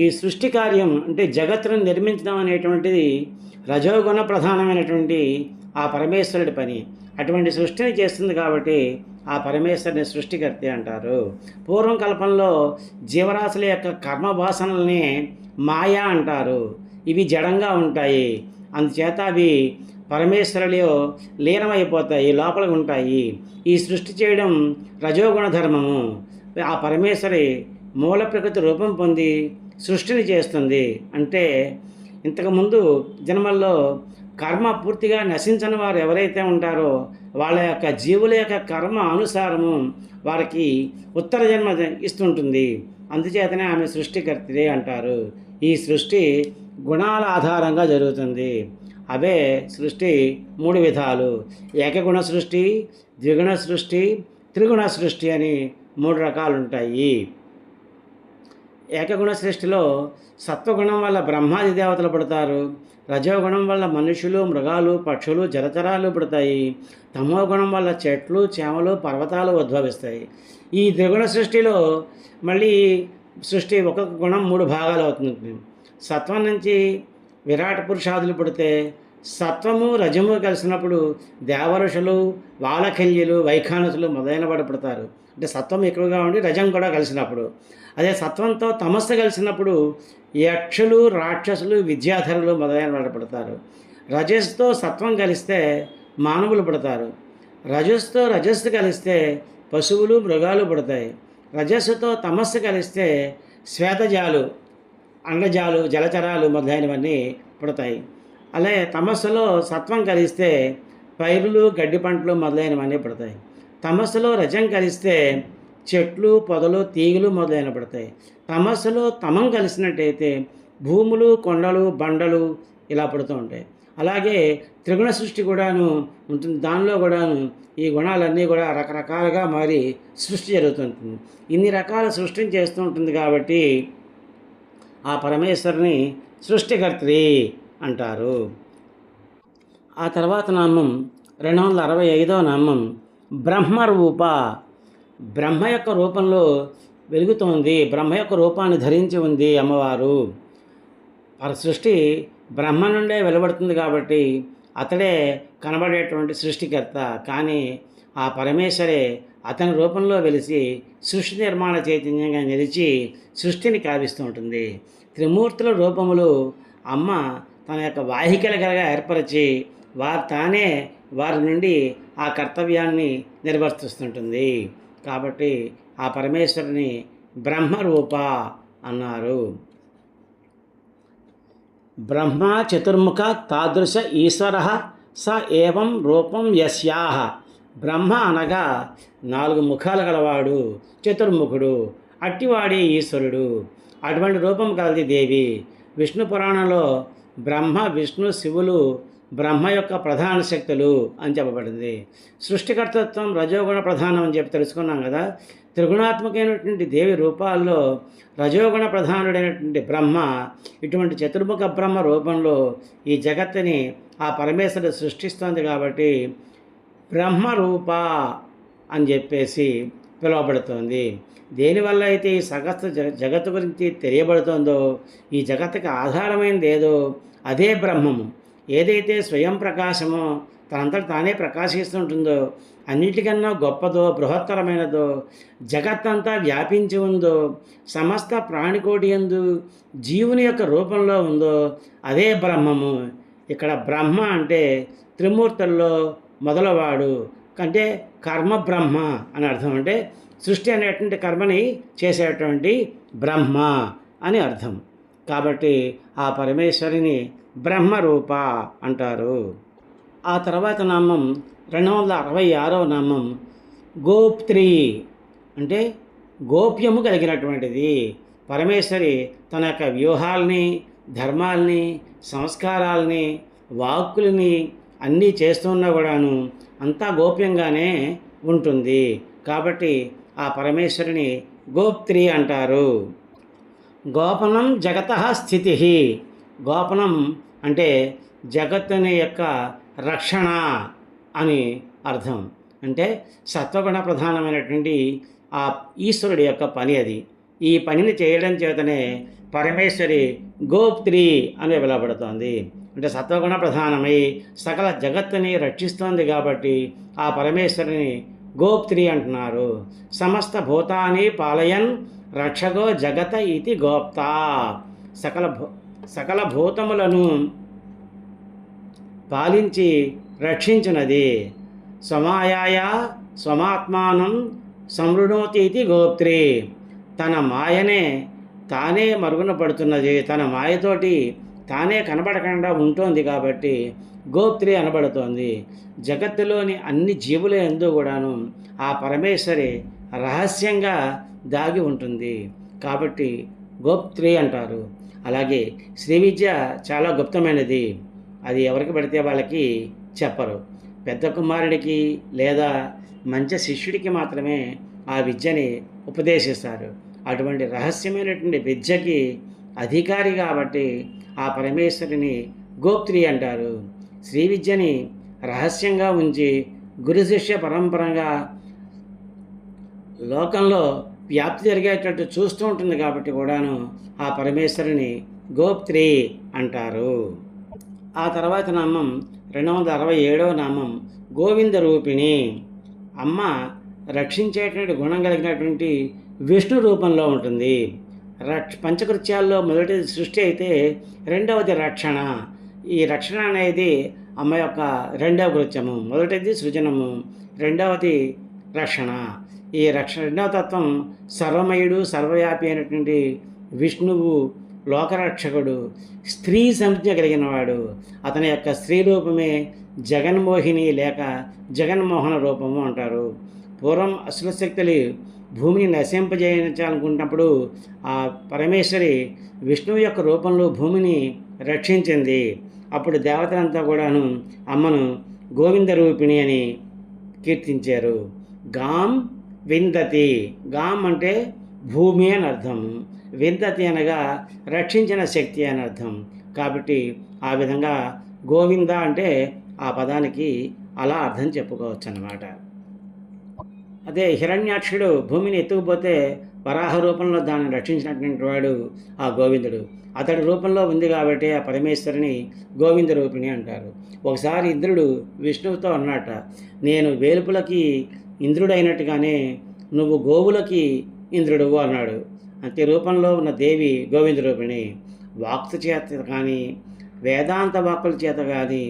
ఈ సృష్టి కార్యం అంటే జగత్తును నిర్మించడం అనేటువంటిది రజోగుణ ప్రధానమైనటువంటి ఆ పరమేశ్వరుడి పని. అటువంటి సృష్టిని చేస్తుంది కాబట్టి ఆ పరమేశ్వరుని సృష్టికర్త అంటారు. పూర్వం కల్పంలో జీవరాశుల యొక్క కర్మవాసనల్ని మాయా అంటారు. ఇవి జడంగా ఉంటాయి, అందుచేత అవి పరమేశ్వరులో లీనమైపోతాయి, లోపల ఉంటాయి. ఈ సృష్టి చేయడం రజోగుణ ధర్మము. ఆ పరమేశ్వరి మూల ప్రకృతి రూపం పొంది సృష్టిని చేస్తుంది. అంటే ఇంతకుముందు జన్మల్లో కర్మ పూర్తిగా నశించని వారు ఎవరైతే ఉంటారో వాళ్ళ యొక్క జీవుల యొక్క కర్మ అనుసారము వారికి ఉత్తర జన్మ ఇస్తుంటుంది. అందుచేతనే ఆమె సృష్టికర్తే అంటారు. ఈ సృష్టి గుణాల ఆధారంగా జరుగుతుంది. అవే సృష్టి 3 విధాలు: ఏకగుణ సృష్టి, ద్విగుణ సృష్టి, త్రిగుణ సృష్టి అని 3 రకాలు ఉంటాయి. ఏకగుణ సృష్టిలో సత్వగుణం వల్ల బ్రహ్మాది దేవతలు పుడతారు, రజోగుణం వల్ల మనుషులు, మృగాలు, పక్షులు, జలచరాలు పుడతాయి, తమో గుణం వల్ల చెట్లు, చేమలు, పర్వతాలు ఉద్భవిస్తాయి. ఈ ద్విగుణ సృష్టిలో మళ్ళీ సృష్టి ఒక్కొక్క గుణం 3 భాగాలు అవుతుంది. సత్వం నుంచి విరాట పురుషాదులు పుడితే సత్వము రజము కలిసినప్పుడు దేవఋషులు, వాలకల్యులు, వైఖానసులు మొదలైన వాడు పుడతారు. అంటే సత్వం ఎక్కువగా ఉండి రజం కూడా కలిసినప్పుడు. అదే సత్వంతో తమస్సు కలిసినప్పుడు యక్షులు, రాక్షసులు, విద్యాధరులు మొదలైన వాడు పుడతారు. రజస్తో సత్వం కలిస్తే మానవులు పుడతారు. రజస్తో రజస్సు కలిస్తే పశువులు, మృగాలు పుడతాయి. రజస్సుతో తమస్సు కలిస్తే శ్వేతజాలు, అండజాలు, జలచరాలు మొదలైనవన్నీ పుడతాయి. అలాగే తమస్సులో సత్వం కలిస్తే పైరులు, గడ్డి పంటలు మొదలైనవన్నీ పుడతాయి. తమస్సులో రజం కలిస్తే చెట్లు, పొదలు, తీగలు మొదలైన పడతాయి. తమస్సులో తమం కలిసినట్టయితే భూములు, కొండలు, బండలు ఇలా పుడుతూ ఉంటాయి. అలాగే త్రిగుణ సృష్టి కూడాను ఉంటుంది. దానిలో కూడాను ఈ గుణాలన్నీ కూడా రకరకాలుగా మారి సృష్టి జరుగుతుంటుంది. ఇన్ని రకాల సృష్టిని చేస్తూ ఉంటుంది కాబట్టి ఆ పరమేశ్వరుని సృష్టికర్త్రి అంటారు. ఆ తర్వాత నామం 265వ నామం బ్రహ్మరూప. బ్రహ్మ యొక్క రూపంలో వెలుగుతోంది, బ్రహ్మ యొక్క రూపాన్ని ధరించి ఉంది అమ్మవారు. సృష్టి బ్రహ్మ నుండే వెలువడుతుంది కాబట్టి అతడే కనబడేటువంటి సృష్టికర్త. కానీ ఆ పరమేశ్వరే అతని రూపంలో వెలిసి సృష్టి నిర్మాణ చైతన్యంగా నిలిచి సృష్టిని కావిస్తూ ఉంటుంది. త్రిమూర్తుల రూపములు అమ్మ తన యొక్క వాహికలుగా ఏర్పరిచి వారి నుండి ఆ కర్తవ్యాన్ని నిర్వర్తిస్తుంటుంది. కాబట్టి ఆ పరమేశ్వరుని బ్రహ్మరూప అన్నారు. బ్రహ్మ చతుర్ముఖ తాదృశ ఈశ్వర స ఏవం రూపం యస్యాహ. బ్రహ్మ అనగా 4 ముఖాలు గలవాడు, చతుర్ముఖుడు, అట్టివాడే ఈశ్వరుడు. అటువంటి రూపం కలది దేవి. విష్ణు పురాణంలో బ్రహ్మ, విష్ణు, శివులు బ్రహ్మ యొక్క ప్రధాన శక్తులు అని చెప్పబడింది. సృష్టికర్తత్వం రజోగుణ ప్రధానం అని చెప్పి తెలుసుకున్నాం కదా. త్రిగుణాత్మకమైనటువంటి దేవి రూపాల్లో రజోగుణ ప్రధానుడైనటువంటి బ్రహ్మ ఇటువంటి చతుర్ముఖ బ్రహ్మ రూపంలో ఈ జగత్తుని ఆ పరమేశ్వరుడు సృష్టిస్తోంది కాబట్టి బ్రహ్మరూప అని చెప్పేసి పిలువబడుతోంది. దేనివల్ల అయితే ఈ సగస్తు జగత్తు గురించి తెలియబడుతోందో, ఈ జగత్తుకి ఆధారమైనది ఏదో అదే బ్రహ్మము. ఏదైతే స్వయం ప్రకాశమో తనంతట తానే ప్రకాశిస్తుంటుందో, అన్నిటికన్నా గొప్పదో, బృహత్తరమైనదో, జగత్తంతా వ్యాపించి ఉందో, సమస్త ప్రాణికోటి యందు జీవుని యొక్క రూపంలో ఉందో అదే బ్రహ్మము. ఇక్కడ బ్రహ్మ అంటే త్రిమూర్తుల్లో మొదలవాడు, అంటే కర్మ బ్రహ్మ అని అర్థం. అంటే సృష్టి అనేటువంటి కర్మని చేసేటువంటి బ్రహ్మ అని అర్థం. కాబట్టి ఆ పరమేశ్వరిని బ్రహ్మరూప అంటారు. ఆ తర్వాత నామం 266వ నామం గోప్త్రి. అంటే గోప్యము కలిగినటువంటిది. పరమేశ్వరి తన యొక్క వ్యూహాల్ని, ధర్మాల్ని, సంస్కారాల్ని, వాక్కుల్ని అన్నీ చేస్తున్నా కూడాను అంతా గోప్యంగానే ఉంటుంది. కాబట్టి ఆ పరమేశ్వరిని గోప్త్రి అంటారు. గోపనం జగతః స్థితి. గోపనం అంటే జగత్తుని యొక్క రక్షణ అని అర్థం. అంటే సత్వగుణ ప్రధానమైనటువంటి ఆ ఈశ్వరుడి యొక్క పని అది. ఈ పనిని చేయడం చేతనే పరమేశ్వరి గోప్త్రి అని పిలువబడుతోంది. అంటే సత్వగుణ ప్రధానమై సకల జగత్తుని రక్షిస్తోంది కాబట్టి ఆ పరమేశ్వరిని గోప్త్రి అంటున్నారు. సమస్త భూతాన్ని పాలయన్ రక్షగో జగత ఇది గోప్త. సకల భూతములను పాలించి రక్షించున్నది. స్వమాయాయ స్వమాత్మానం సంవృణోతి ఇది గోప్త్రి. తన మాయనే తానే మరుగున పడుతున్నది, తన మాయతోటి తానే కనబడకుండా ఉంటుంది కాబట్టి గోప్త్రి అనబడుతోంది. జగత్తులోని అన్ని జీవుల యందు కూడాను ఆ పరమేశ్వరి రహస్యంగా దాగి ఉంటుంది కాబట్టి గోప్త్రి అంటారు. అలాగే శ్రీ విద్య చాలా గుప్తమైనది. అది ఎవరికి పడితే వాళ్ళకి చెప్పరు. పెద్ద కుమారుడికి లేదా మంచి శిష్యుడికి మాత్రమే ఆ విద్యని ఉపదేశిస్తారు. అటువంటి రహస్యమైనటువంటి విద్యకి అధికారి కాబట్టి ఆ పరమేశ్వరిని గోప్త్రి అంటారు. శ్రీ విద్యని రహస్యంగా ఉంచి గురు శిష్య పరంపరగా లోకంలో వ్యాప్తి జరిగేటట్టు చూస్తూ ఉంటుంది కాబట్టి కూడాను ఆ పరమేశ్వరిని గోప్త్రి అంటారు. ఆ తర్వాత నామం 267వ నామం గోవింద రూపిణి. అమ్మ రక్షించేటువంటి గుణం కలిగినటువంటి విష్ణు రూపంలో ఉంటుంది. పంచకృత్యాల్లో మొదటిది సృష్టి అయితే రెండవది రక్షణ. ఈ రక్షణ అనేది అమ్మ యొక్క రెండవ కృత్యము. మొదటిది సృజనము, రెండవది రక్షణ. ఈ రెండవ తత్వం సర్వమయుడు సర్వవ్యాపి అయినటువంటి విష్ణువు లోకరక్షకుడు, స్త్రీ సంజ్ఞ కలిగినవాడు. అతని యొక్క స్త్రీ రూపమే జగన్మోహిని లేక జగన్మోహన రూపము అంటారు. పూర్వం అసురశక్తులు భూమిని నశింపజేయించాలనుకున్నప్పుడు ఆ పరమేశ్వరి విష్ణువు యొక్క రూపంలో భూమిని రక్షించింది. అప్పుడు దేవతలంతా కూడాను అమ్మను గోవింద రూపిణి అని కీర్తించారు. గాం విందతి. గాం అంటే భూమి అని అర్థం, విందతి అనగా రక్షించిన శక్తి అని అర్థం. కాబట్టి ఆ విధంగా గోవింద అంటే ఆ పదానికి అలా అర్థం చెప్పుకోవచ్చు అన్నమాట. అదే హిరణ్యాక్షుడు భూమిని ఎత్తుకుపోతే వరాహ రూపంలో దాన్ని రక్షించినటువంటి వాడు ఆ గోవిందుడు. అతడి రూపంలో ఉంది కాబట్టి ఆ పరమేశ్వరిని గోవింద రూపిణి అంటారు. ఒకసారి ఇంద్రుడు విష్ణువుతో అన్నట, నేను వేలుపులకి ఇంద్రుడైనట్టుగానే నువ్వు గోవులకి ఇంద్రుడువు అన్నాడు. అంతే రూపంలో ఉన్న దేవి గోవింద రూపిణి. వాక్తు చేత కానీ వేదాంత వాక్కుల చేత కానీ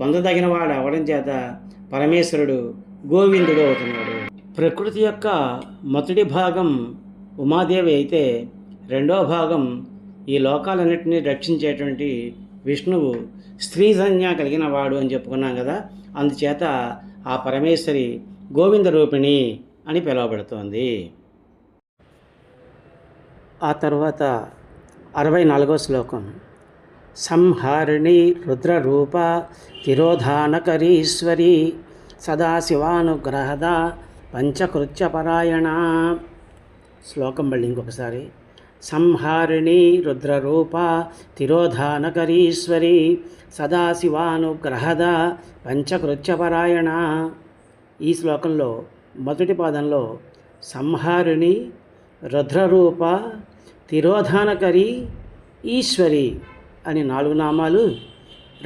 పొందదగిన వాడు అవడం చేత పరమేశ్వరుడు గోవిందుడు అవుతున్నాడు. ప్రకృతి యొక్క మొదటి భాగం ఉమాదేవి అయితే రెండవ భాగం ఈ లోకాలన్నింటినీ రక్షించేటువంటి విష్ణువు స్త్రీ సంజ్ఞ కలిగిన వాడు అని చెప్పుకున్నాం కదా. అందుచేత ఆ పరమేశ్వరి గోవింద రూపిణి అని పిలువబడుతోంది. ఆ తర్వాత 64వ శ్లోకం. సంహారిణి రుద్రరూప తిరోధానకరీశ్వరి సదాశివానుగ్రహద పంచకృత్యపరాయణ. శ్లోకం మళ్ళీ ఇంకొకసారి. సంహారిణి రుద్రరూప తిరోధానకరీశ్వరి సదాశివానుగ్రహద పంచకృత్యపరాయణ. ఈ శ్లోకంలో మొదటి పాదంలో సంహారిణి రుద్రరూప తిరోధానకరి ఈశ్వరి అని 4 నామాలు,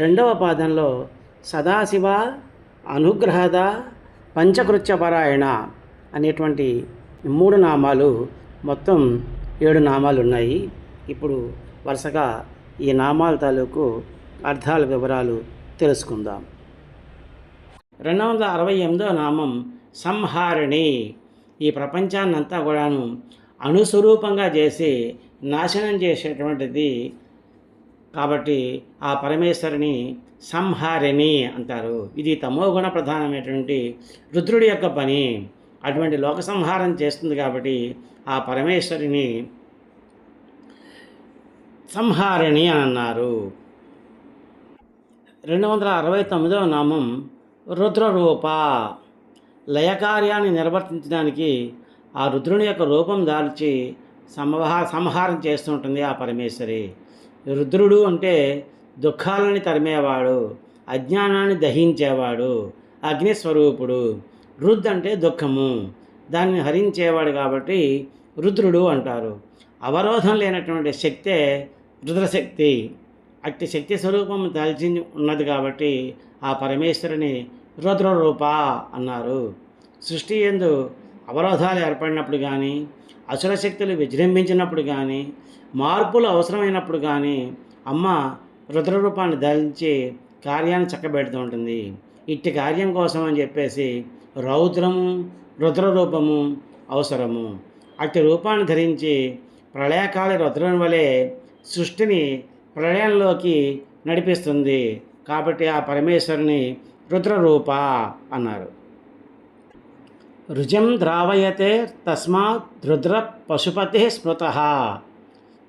రెండవ పాదంలో సదాశివ అనుగ్రహద పంచకృత్యపరాయణ అనేటువంటి 3 నామాలు, మొత్తం 7 నామాలు ఉన్నాయి. ఇప్పుడు వరుసగా ఈ నామాల తాలూకు అర్థాల వివరాలు తెలుసుకుందాం. 268వ నామం సంహారిణి. ఈ ప్రపంచాన్నంతా కూడాను అణుస్వరూపంగా చేసి నాశనం చేసేటువంటిది కాబట్టి ఆ పరమేశ్వరిని సంహారిణి అంటారు. ఇది తమోగుణ ప్రధానమైనటువంటి రుద్రుడి యొక్క పని. అటువంటి లోక సంహారం చేస్తుంది కాబట్టి ఆ పరమేశ్వరిని సంహారిణి అని అన్నారు. 269వ నామం రుద్రరూప. లయకార్యాన్ని నిర్వర్తించడానికి ఆ రుద్రుని యొక్క రూపం దాల్చి సంహారం చేస్తుంటుంది ఆ పరమేశ్వరి. రుద్రుడు అంటే దుఃఖాలని తరిమేవాడు, అజ్ఞానాన్ని దహించేవాడు, అగ్నిస్వరూపుడు. రుద్ అంటే దుఃఖము, దాన్ని హరించేవాడు కాబట్టి రుద్రుడు అంటారు. అవరోధం లేనటువంటి శక్తే రుద్రశక్తి. అట్టి శక్తి స్వరూపం దాల్చి ఉన్నది కాబట్టి ఆ పరమేశ్వరుని రుద్రరూప అన్నారు. సృష్టి యందు అవరోధాలు ఏర్పడినప్పుడు కానీ, అసుర శక్తులు విజృంభించినప్పుడు కానీ, మార్పులు అవసరమైనప్పుడు కానీ అమ్మ రుద్రరూపాన్ని ధరించి కార్యాన్ని చక్కబెడుతూ ఉంటుంది. ఇట్టి కార్యం కోసం అని చెప్పేసి రౌద్రము రుద్రరూపము అవసరము. అట్టి రూపాన్ని ధరించి ప్రళయకాల రుద్రం వలె సృష్టిని ప్రళయంలోకి నడిపిస్తుంది. కాబట్టి ఆ పరమేశ్వరుని రుద్రరూప అన్నారు. రుజం ద్రావయతే తస్మాత్ రుద్ర పశుపతే స్మృత.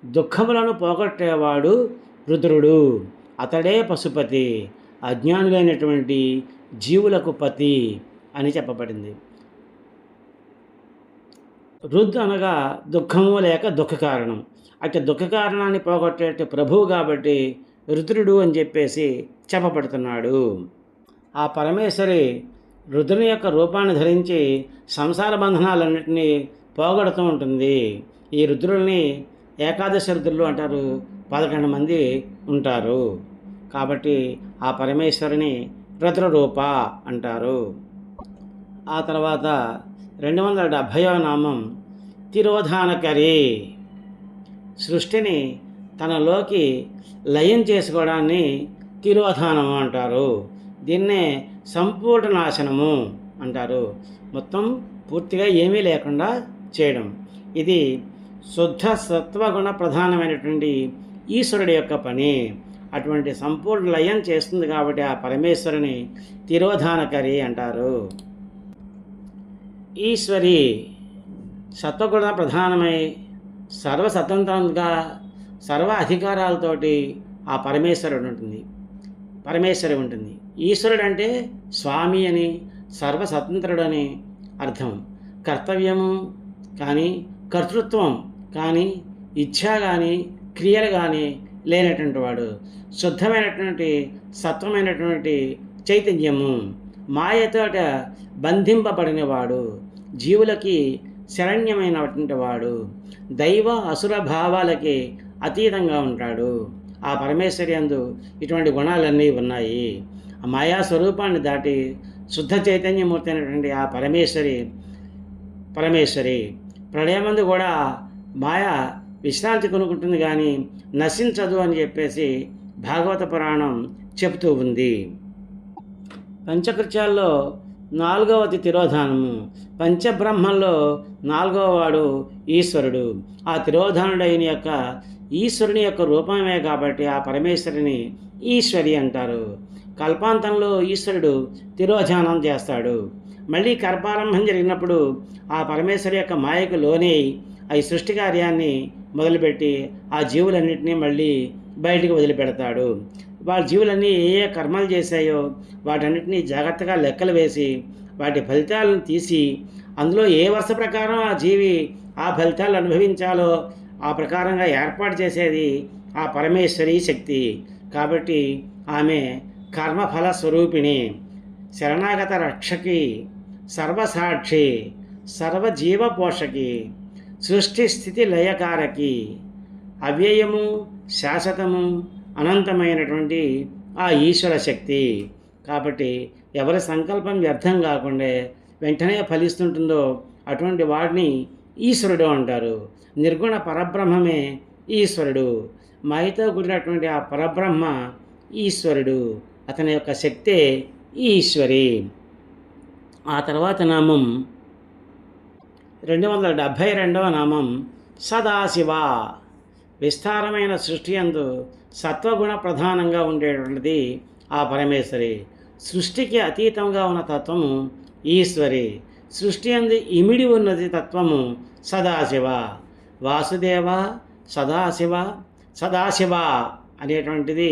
దుఃఖములను పోగొట్టేవాడు రుద్రుడు, అతడే పశుపతి, అజ్ఞానులైనటువంటి జీవులకు పతి అని చెప్పబడింది. రుద్ అనగా దుఃఖము లేక దుఃఖ కారణం. అటు దుఃఖ కారణాన్ని పోగొట్టే ప్రభువు కాబట్టి రుద్రుడు అని చెప్పేసి చెప్పబడుతున్నాడు. ఆ పరమేశ్వరి రుద్రుని యొక్క రూపాన్ని ధరించి సంసార బంధనాలన్నింటినీ పోగొడుతూ ఉంటుంది. ఈ రుద్రుల్ని ఏకాదశి రుద్రులు అంటారు. 11 మంది ఉంటారు. కాబట్టి ఆ పరమేశ్వరుని రుద్రరూప అంటారు. ఆ తర్వాత 270వ నామం తిరోధానకరి. సృష్టిని తనలోకి లయం చేసుకోవడాన్ని తిరోధానము అంటారు. దీన్నే సంపూర్ణ నాశనము అంటారు. మొత్తం పూర్తిగా ఏమీ లేకుండా చేయడం. ఇది శుద్ధ సత్వగుణ ప్రధానమైనటువంటి ఈశ్వరుడి యొక్క పని. అటువంటి సంపూర్ణ లయం చేస్తుంది కాబట్టి ఆ పరమేశ్వరుని తిరోధానకరి అంటారు. ఈశ్వరి సత్వగుణ ప్రధానమై సర్వస్వతంత్రంగా సర్వ అధికారాలతోటి ఆ పరమేశ్వరి ఉంటుంది. ఈశ్వరుడు అంటే స్వామి అని, సర్వస్వతంత్రుడని అర్థం. కర్తవ్యము కానీ, కర్తృత్వం కానీ, ఇచ్ఛ కానీ, క్రియలు కానీ లేనటువంటి వాడు. శుద్ధమైనటువంటి సత్వమైనటువంటి చైతన్యము. మాయతోట బంధింపబడినవాడు. జీవులకి శరణ్యమైనటువంటి వాడు. దైవ అసుర భావాలకి అతీతంగా ఉంటాడు. ఆ పరమేశ్వరి యందు ఇటువంటి గుణాలన్నీ ఉన్నాయి. ఆ మాయా స్వరూపాన్ని దాటి శుద్ధ చైతన్యమూర్తి అయినటువంటి ఆ పరమేశ్వరి ప్రళయమందు కూడా మాయ విశ్రాంతి కొనుక్కుంటుంది కానీ నశించదు అని చెప్పేసి భాగవత పురాణం చెబుతూ ఉంది. పంచకృత్యాల్లో 4వది తిరోధానము. పంచబ్రహ్మల్లో 4వ వాడు ఈశ్వరుడు. ఆ తిరోధానుడైన యొక్క ఈశ్వరుని యొక్క రూపమే కాబట్టి ఆ పరమేశ్వరిని ఈశ్వరి అంటారు. కల్పాంతంలో ఈశ్వరుడు తిరోధానం చేస్తాడు. మళ్ళీ కల్పారంభం జరిగినప్పుడు ఆ పరమేశ్వరి యొక్క మాయకు లోనే ఈ సృష్టి కార్యాన్ని మొదలుపెట్టి ఆ జీవులన్నింటినీ మళ్ళీ బయటికి వదిలిపెడతాడు. వాళ్ళ జీవులన్నీ ఏ కర్మలు చేశాయో వాటన్నిటినీ జాగ్రత్తగా లెక్కలు వేసి వాటి ఫలితాలను తీసి అందులో ఏ వరుస ప్రకారం ఆ జీవి ఆ ఫలితాలు అనుభవించాలో ఆ ప్రకారంగా ఏర్పాటు చేసేది ఆ పరమేశ్వరి శక్తి. కాబట్టి ఆమె కర్మఫల స్వరూపిణి, శరణాగత రక్షకి, సర్వసాక్షి, సర్వజీవ పోషకి, సృష్టి స్థితి లయకారకి, అవ్యయము శాశ్వతము అనంతమైనటువంటి ఆ ఈశ్వర శక్తి. కాబట్టి ఎవరి సంకల్పం వ్యర్థం కాకుండా వెంటనే ఫలిస్తుంటుందో అటువంటి వాడిని ఈశ్వరుడు అంటారు. నిర్గుణ పరబ్రహ్మమే ఈశ్వరుడు. మాయతో కూడినటువంటి ఆ పరబ్రహ్మ ఈశ్వరుడు. అతని యొక్క శక్తే ఈశ్వరి. ఆ తర్వాత నామం 272వ నామం సదాశివ. విస్తారమైన సృష్టి యందు సత్వగుణ ప్రధానంగా ఉండేటువంటిది ఆ పరమేశ్వరి. సృష్టికి అతీతంగా ఉన్న తత్వము ఈశ్వరి. సృష్టి యందు ఇమిడి ఉన్నది తత్వము సదాశివ. వాసుదేవ సదాశివ అనేటువంటిది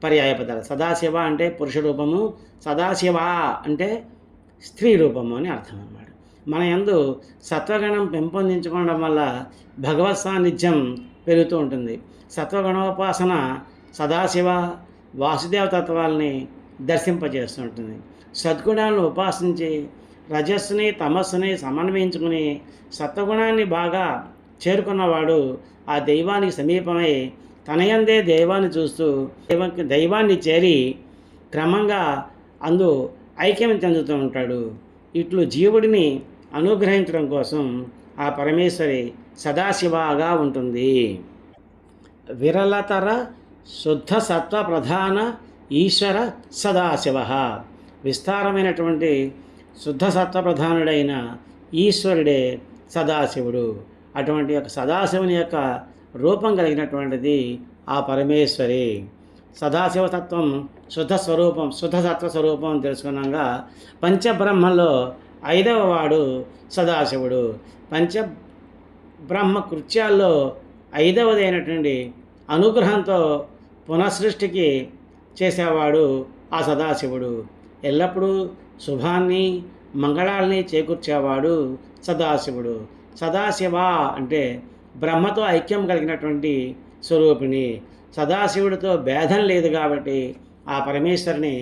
పర్యాయపదాలు. సదాశివ అంటే పురుష రూపము, సదాశివ అంటే స్త్రీ రూపము అని అర్థం అన్నమాట. మన యందు సత్వగణం పెంపొందించుకోవడం వల్ల భగవత్ సాన్నిధ్యం పెరుగుతూ ఉంటుంది. సత్వగణోపాసన సదాశివ వాసుదేవ తత్వాలని దర్శింపజేస్తుంటుంది. సద్గుణాలను ఉపాసించి రజస్సుని తమస్సుని సమన్వయించుకుని సత్వగుణాన్ని బాగా చేరుకున్నవాడు ఆ దైవానికి సమీపమై తనయందే దైవాన్ని చూస్తూ దైవాన్ని చేరి క్రమంగా అందు ఐక్యం చెందుతూ ఉంటాడు. ఇట్లు జీవుడిని అనుగ్రహించడం కోసం ఆ పరమేశ్వరి సదాశివగా ఉంటుంది. విరళతర శుద్ధ సత్వ ప్రధాన ఈశ్వర సదాశివ. విస్తారమైనటువంటి శుద్ధ సత్వ ప్రధానుడైన ఈశ్వరుడే సదాశివుడు. అటువంటి యొక్క సదాశివుని యొక్క రూపం కలిగినటువంటిది ఆ పరమేశ్వరి. సదాశివతత్వం శుద్ధ స్వరూపం, శుద్ధ సత్వ స్వరూపం తెలుసుకున్నాక పంచబ్రహ్మలో 5వ వాడు సదాశివుడు. పంచబ్రహ్మ కృత్యాల్లో 5వది అయినటువంటి అనుగ్రహంతో పునఃసృష్టికి చేసేవాడు ఆ సదాశివుడు. ఎల్లప్పుడూ శుభాన్ని మంగళాల్ని చేకూర్చేవాడు సదాశివుడు. సదాశివ అంటే బ్రహ్మతో ఐక్యం కలిగినటువంటి స్వరూపిణి. సదాశివుడితో భేదం లేదు కాబట్టి ఆ పరమేశ్వరిని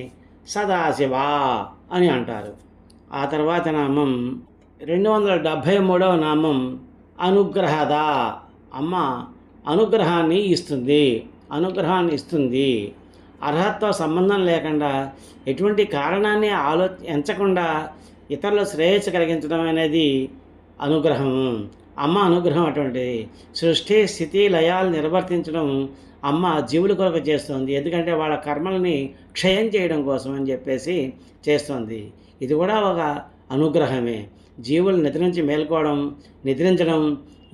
సదాశివ అని అంటారు. ఆ తర్వాత నామం 273వ నామం అనుగ్రహద. అమ్మ అనుగ్రహాన్ని ఇస్తుంది. అర్హతతో సంబంధం లేకుండా ఎటువంటి కారణాన్ని ఎంచకుండా ఇతరుల శ్రేయస్సు కలిగించడం అనేది అనుగ్రహం. అమ్మ అనుగ్రహం అటువంటిది. సృష్టి స్థితి లయాలు నిర్వర్తించడం అమ్మ జీవుల కొరకు చేస్తుంది. ఎందుకంటే వాళ్ళ కర్మల్ని క్షయం చేయడం కోసం అని చెప్పేసి చేస్తుంది. ఇది కూడా ఒక అనుగ్రహమే. జీవులు నిద్ర నుంచి మేల్కోవడం, నిద్రించడం,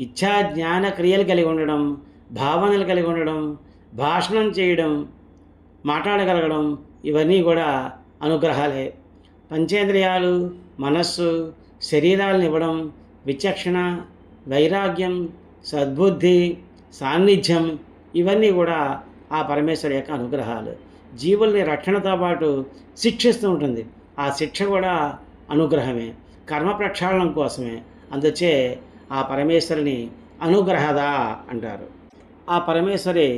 ఇచ్ఛా జ్ఞాన క్రియలు కలిగి ఉండడం, భావనలు కలిగి ఉండడం, భాషణం చేయడం, మాట్లాడగలగడం, ఇవన్నీ కూడా అనుగ్రహాలే. పంచేంద్రియాలు, మనస్సు, శరీరాలను ఇవ్వడం, విచక్షణ, వైరాగ్యం, సద్బుద్ధి, సాన్నిధ్యం, ఇవన్నీ కూడా ఆ పరమేశ్వరి యొక్క అనుగ్రహాలు. జీవుల్ని రక్షణతో పాటు శిక్షిస్తూ ఉంటుంది. ఆ శిక్ష కూడా అనుగ్రహమే, కర్మ ప్రక్షాళనం కోసమే. అందుచే ఆ పరమేశ్వరిని అనుగ్రహద అంటారు. ఆ పరమేశ్వరి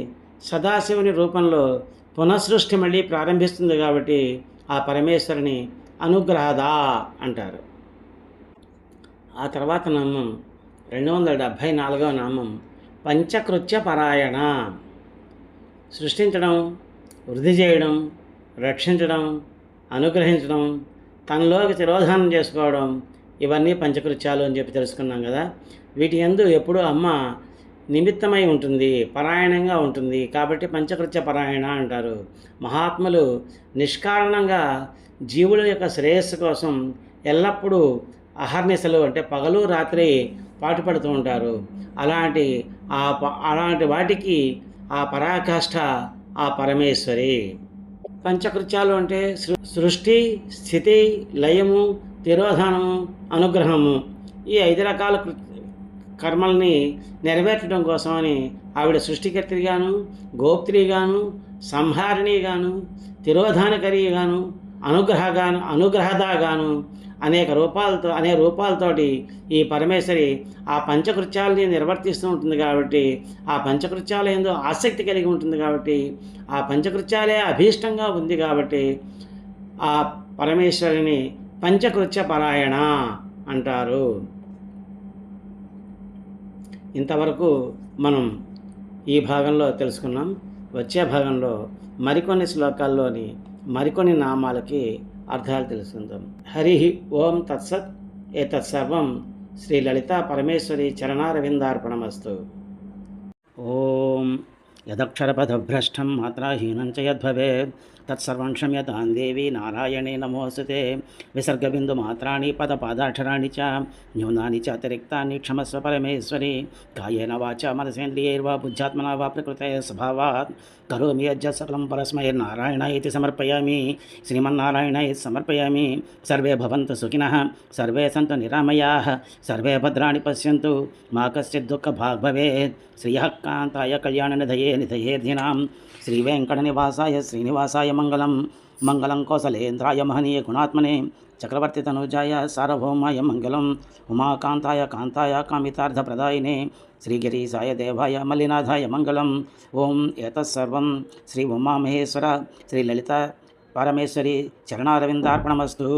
సదాశివుని రూపంలో పునఃసృష్టి మళ్ళీ ప్రారంభిస్తుంది కాబట్టి ఆ పరమేశ్వరిని అనుగ్రహద అంటారు. ఆ తర్వాత నామం 274వ నామం పంచకృత్య పరాయణ. సృష్టించడం, వృద్ధి చేయడం, రక్షించడం, అనుగ్రహించడం, తనలోకి తిరోధానం చేసుకోవడం, ఇవన్నీ పంచకృత్యాలు అని చెప్పి తెలుసుకున్నాం కదా. వీటి యందు ఎప్పుడూ అమ్మ నిమిత్తమై ఉంటుంది, పరాయణంగా ఉంటుంది కాబట్టి పంచకృత్య పరాయణ అంటారు. మహాత్ములు నిష్కారణంగా జీవుల యొక్క శ్రేయస్సు కోసం ఎల్లప్పుడూ అహర్నిశలు అంటే పగలు రాత్రి పాటుపడుతూ ఉంటారు. అలాంటి వాటికి ఆ పరాకాష్ఠ ఆ పరమేశ్వరి. పంచకృత్యాలు అంటే సృష్టి, స్థితి, లయము, తిరోధానము, అనుగ్రహము, ఈ 5 రకాల కర్మల్ని నెరవేర్చడం కోసమని ఆవిడ సృష్టికర్త్రిగాను, గోప్త్రిగాను, సంహారిణిగాను, తిరోధానకరిగాను, అనుగ్రహదాగాను అనేక రూపాలతోటి ఈ పరమేశ్వరి ఆ పంచకృత్యాలని నిర్వర్తిస్తూ ఉంటుంది. కాబట్టి ఆ పంచకృత్యాల యందు ఆసక్తి కలిగి ఉంటుంది. కాబట్టి ఆ పంచకృత్యాలే అభీష్టంగా ఉంది. కాబట్టి ఆ పరమేశ్వరిని పంచకృత్య పరాయణ అంటారు. ఇంతవరకు మనం ఈ భాగంలో తెలుసుకున్నాం. వచ్చే భాగంలో మరికొన్ని శ్లోకాల్లోని మరికొన్ని నామాలకి అర్థాలు తెలుసుకుందాం. హరి ఓం తత్సత్. ఏతత్సర్వం శ్రీ లలితా పరమేశ్వరి చరణారవిందార్పణమస్తు. ఓం యదక్షరపదభ్రష్టం మాత్రాహీనం చ యద్భవేత్ తత్సర్వం క్షమ్యతాం దేవి నారాయణే నమోస్తుతే. విసర్గబిందుమాత్రాణి పదపాదాక్షరాణి చ న్యూనాని చ అతిరిక్తాని క్షమస్వ పరమేశ్వరి. కాయేన వాచా మనసేంద్రియైర్వా బుద్ధ్యాత్మనా వా ప్రకృతే స్వభావాత్ కరోమి యజ్జత్ సకలం పరస్మై నారాయణాయ ఇతి సమర్పయామి. శ్రీమన్నారాయణాయ సమర్పయామి. సర్వే భవంతు సుఖినః, సర్వే సంతు నిరామయాః, సర్వే భద్రాణి పశ్యంతు, మా కశ్చిద్ దుఃఖభాగ్ భవేత్. శ్రీయః కాంతాయ కళ్యాణనిధయే నిధయేర్ధినాం శ్రీవేంకటనివాసాయ శ్రీనివాసాయ మంగళం. మంగళం కౌసలేంద్రాయ మహనీయ గుణాత్మనే చక్రవర్తితనూజాయ సార్వభౌమాయ మంగళం. ఉమాకాంతాయ కాంతాయ కామితార్థప్రదాయినే శ్రీగిరీశాయ దేవాయ మల్లినాథాయ మంగళం. ఓం ఏతత్సర్వం శ్రీ ఉమామహేశ్వర శ్రీ లలిత పరమేశ్వరి చరణారవిందార్పణమస్తు.